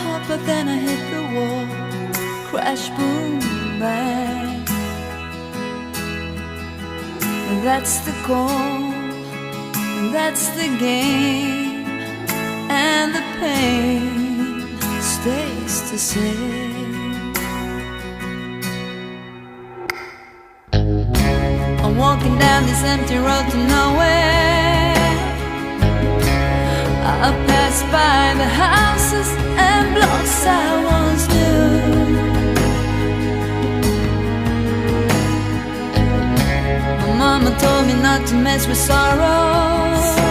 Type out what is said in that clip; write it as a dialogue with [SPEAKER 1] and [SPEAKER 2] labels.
[SPEAKER 1] heart, but then I hit the wall. Crash, boom, bang. That's the goal, that's the game, and the pain stays the same. I'm walking down this empty road to nowhere. I pass by the houses and blocks I once knew. My mama told me not to mess with sorrow.